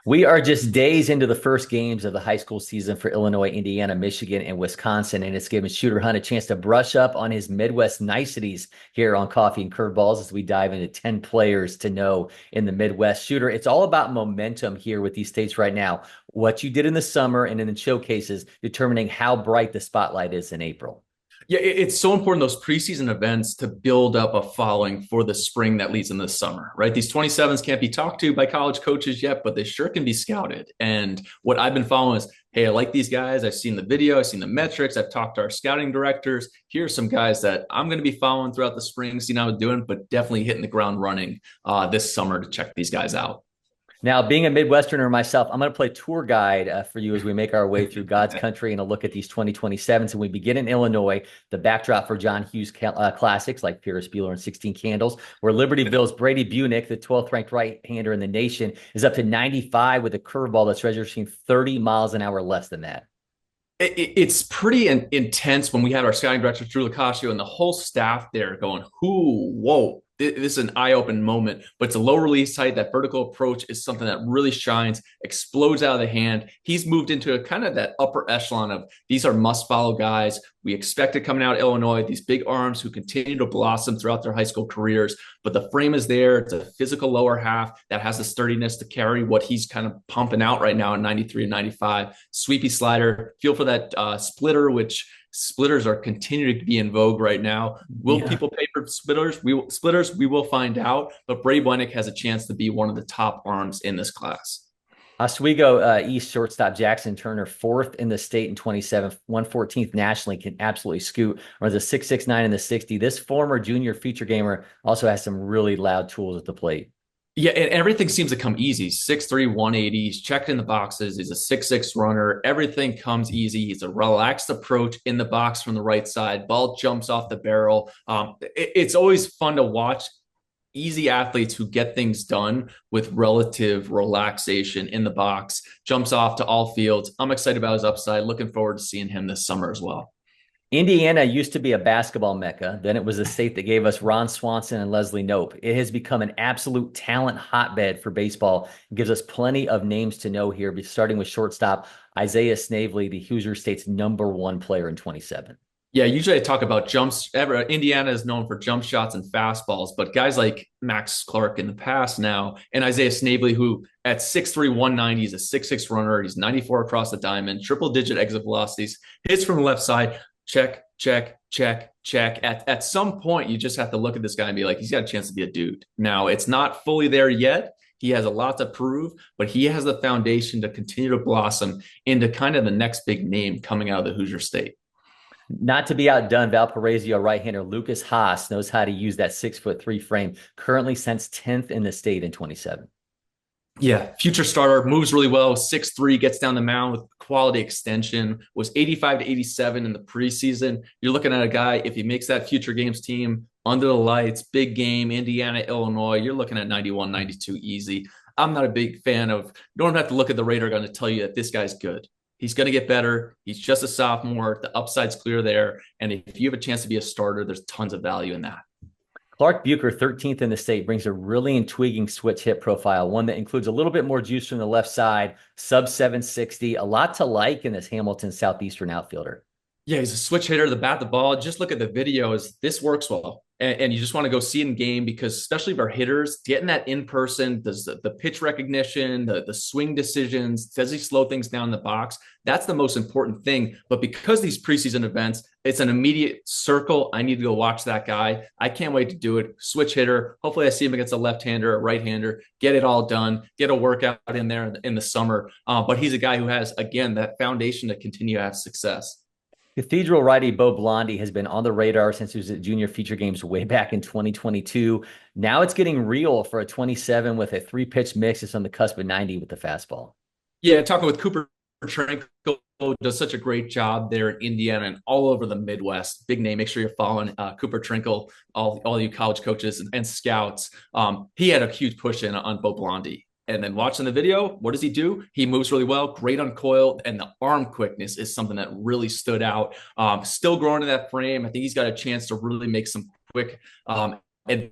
We are just days into the first games of the high school season for Illinois, Indiana, Michigan, and Wisconsin, and it's given Shooter Hunt a chance to brush up on his Midwest niceties here on Coffee and Curveballs as we dive into 10 players to know in the Midwest. Shooter, it's all about momentum here with these states right now. What you did in the summer and in the showcases, determining how bright the spotlight is in April. Yeah, it's so important those preseason events to build up a following for the spring that leads in the summer, right? These 27s can't be talked to by college coaches yet, but they sure can be scouted. And what I've been following is, hey, I like these guys. I've seen the video, I've seen the metrics, I've talked to our scouting directors. Here's some guys that I'm going to be following throughout the spring, seeing how they're doing, but definitely hitting the ground running this summer to check these guys out. Now, being a Midwesterner myself, I'm going to play tour guide for you as we make our way through God's country and a look at these 2027s. And we begin in Illinois, the backdrop for John Hughes classics like Ferris Bueller and 16 Candles, where Libertyville's Brady Bunick, the 12th ranked right-hander in the nation, is up to 95 with a curveball that's registering 30 miles an hour less than that. It's pretty intense when we had our scouting director, Drew Locascio, and the whole staff there going, whoa. This is an eye-opening moment, but it's a low release height. That vertical approach is something that really shines, explodes out of the hand. He's moved into a kind of that upper echelon of these are must-follow guys. We expect it coming out of Illinois, these big arms who continue to blossom throughout their high school careers, but the frame is there. It's a physical lower half that has the sturdiness to carry what he's kind of pumping out right now in 93 and 95. Sweepy slider, feel for that splitter, which splitters are continuing to be in vogue right now. Will Yeah. people pay for splitters? We will find out. But Brady Bunick has a chance to be one of the top arms in this class. Oswego East shortstop Jackson Turner, fourth in the state in 27, 114th nationally, can absolutely scoot. Runs a 6.69 in the 60. This former junior feature gamer also has some really loud tools at the plate. Yeah, and everything seems to come easy. 6'3", 180. He's checked in the boxes. He's a 6'6" runner. Everything comes easy. He's a relaxed approach in the box from the right side. Ball jumps off the barrel. It's always fun to watch easy athletes who get things done with relative relaxation in the box. Jumps off to all fields. I'm excited about his upside. Looking forward to seeing him this summer as well. Indiana used to be a basketball mecca. Then it was the state that gave us Ron Swanson and Leslie Knope. It has become an absolute talent hotbed for baseball. It gives us plenty of names to know here, starting with shortstop Isaiah Snavely, the Hoosier State's #1 player in 27. Yeah, usually I talk about jumps. Indiana is known for jump shots and fastballs, but guys like Max Clark in the past now, and Isaiah Snavely, who at 6'3", 190, is a 6'6" runner. He's 94 across the diamond, triple-digit exit velocities, hits from the left side, check, check, check, check. At some point, you just have to look at this guy and be like, he's got a chance to be a dude. Now, it's not fully there yet. He has a lot to prove, but he has the foundation to continue to blossom into kind of the next big name coming out of the Hoosier State. Not to be outdone, Valparaiso right-hander Lucas Haas knows how to use that 6'3" frame, currently since 10th in the state in 27. Yeah, future starter, moves really well, 6'3", gets down the mound with quality extension, was 85 to 87 in the preseason. You're looking at a guy, if he makes that future games team, under the lights, big game, Indiana, Illinois, you're looking at 91, 92 easy. I'm not a big fan of, you don't have to look at the radar gun to tell you that this guy's good. He's going to get better. He's just a sophomore. The upside's clear there. And if you have a chance to be a starter, there's tons of value in that. Clark Bucher, 13th in the state, brings a really intriguing switch hit profile, one that includes a little bit more juice from the left side, sub 760, a lot to like in this Hamilton Southeastern outfielder. Yeah, he's a switch hitter, the bat, the ball. Just look at the videos. This works well. And you just want to go see it in game because especially for hitters, getting that in person, does the pitch recognition, the swing decisions, does he slow things down in the box? That's the most important thing. But because these preseason events, it's an immediate circle. I need to go watch that guy. I can't wait to do it. Switch hitter. Hopefully I see him against a left-hander, a right-hander, get it all done, get a workout in there in the summer. But he's a guy who has, again, that foundation to continue to have success. Cathedral righty Bo Blondie has been on the radar since he was at junior feature games way back in 2022. Now it's getting real for a 27 with a three-pitch mix. It's on the cusp of 90 with the fastball. Yeah, talking with Cooper Tranquil does such a great job there in Indiana and all over the Midwest. Big name. Make sure you're following Cooper Trinkle, all you college coaches and scouts. He had a huge push in on Bo Blondie. And then watching the video, what does he do? He moves really well, great uncoiled, and the arm quickness is something that really stood out. Still growing in that frame. I think he's got a chance to really make some quick advances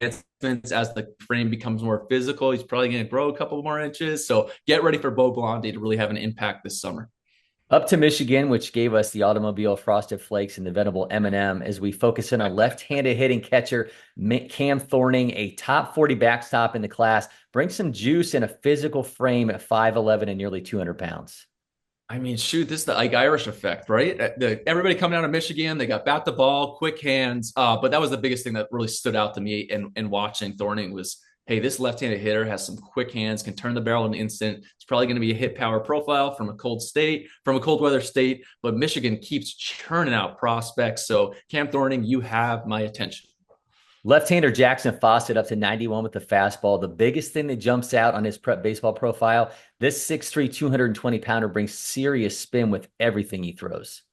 advancements as the frame becomes more physical. He's probably going to grow a couple more inches. So get ready for Bo Blondie to really have an impact this summer. Up to Michigan, which gave us the automobile frosted flakes and the venerable M&M, as we focus in on left-handed hitting catcher Cam Thorning, a top 40 backstop in the class, brings some juice and a physical frame at 5'11 and nearly 200 pounds. I mean, shoot, this is the Ike Irish effect, right? Everybody coming out of Michigan, they got bat the ball, quick hands. But that was the biggest thing that really stood out to me in watching Thorning was, hey, this left-handed hitter has some quick hands, can turn the barrel in an instant. It's probably going to be a hit power profile from a cold weather state. But Michigan keeps churning out prospects. So Cam Thorning, you have my attention. Left-hander Jackson Fawcett up to 91 with the fastball. The biggest thing that jumps out on his prep baseball profile, this 6'3", 220-pounder brings serious spin with everything he throws.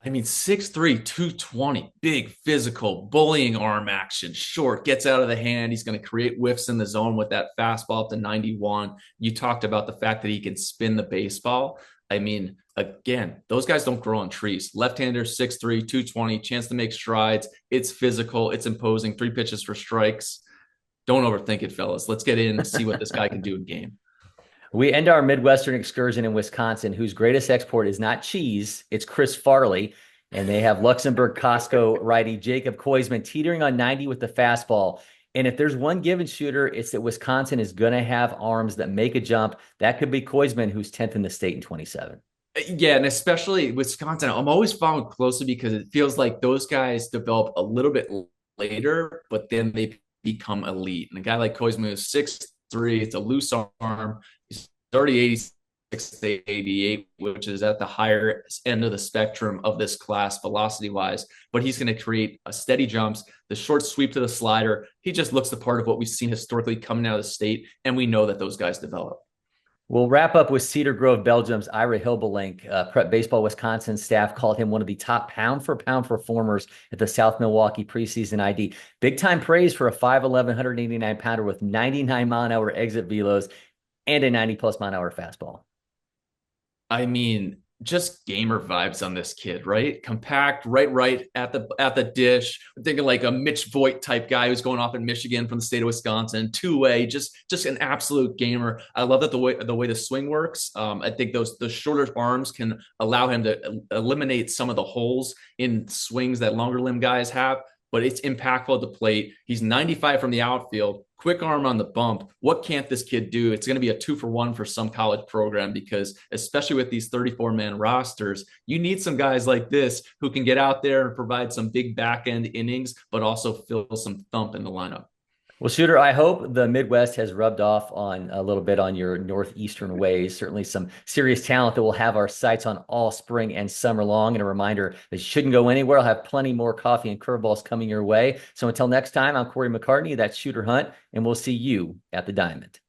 I mean, 6'3", 220, big physical, bullying arm action, short, gets out of the hand. He's going to create whiffs in the zone with that fastball up to 91. You talked about the fact that he can spin the baseball. I mean, again, those guys don't grow on trees. Left-hander, 6'3", 220, chance to make strides. It's physical. It's imposing. 3 pitches for strikes. Don't overthink it, fellas. Let's get in and see what this guy can do in game. We end our Midwestern excursion in Wisconsin, whose greatest export is not cheese, it's Chris Farley. And they have Luxembourg Costco righty Jacob Koisman teetering on 90 with the fastball. And if there's one given shooter, it's that Wisconsin is going to have arms that make a jump. That could be Koisman, who's 10th in the state in 27. Yeah, and especially Wisconsin, I'm always following closely because it feels like those guys develop a little bit later, but then they become elite. And a guy like Koizmu is 6'3", it's a loose arm. He's already 86 to 88, which is at the higher end of the spectrum of this class, velocity-wise. But he's going to create a steady jumps, the short sweep to the slider. He just looks the part of what we've seen historically coming out of the state, and we know that those guys develop. We'll wrap up with Cedar Grove, Belgium's Ira Hilbelink. Prep Baseball Wisconsin staff called him one of the top pound-for-pound performers at the South Milwaukee preseason ID. Big-time praise for a 5'11", 189-pounder with 99-mile-an-hour exit velos and a 90-plus-mile-an-hour fastball. I mean, just gamer vibes on this kid, right? Compact, right at the dish. I'm thinking like a Mitch Voigt type guy who's going off in Michigan from the state of Wisconsin. Two-way, just an absolute gamer. I love that the way the swing works. I think the shorter arms can allow him to eliminate some of the holes in swings that longer limb guys have. But it's impactful at the plate. He's 95 from the outfield, quick arm on the bump. What can't this kid do? It's going to be a 2-for-1 for some college program because especially with these 34-man rosters, you need some guys like this who can get out there and provide some big back end innings, but also fill some thump in the lineup. Well, Shooter, I hope the Midwest has rubbed off on a little bit on your Northeastern ways. Certainly some serious talent that will have our sights on all spring and summer long. And a reminder that you shouldn't go anywhere. I'll have plenty more coffee and curveballs coming your way. So until next time, I'm Cory McCartney. That's Shooter Hunt, and we'll see you at the Diamond.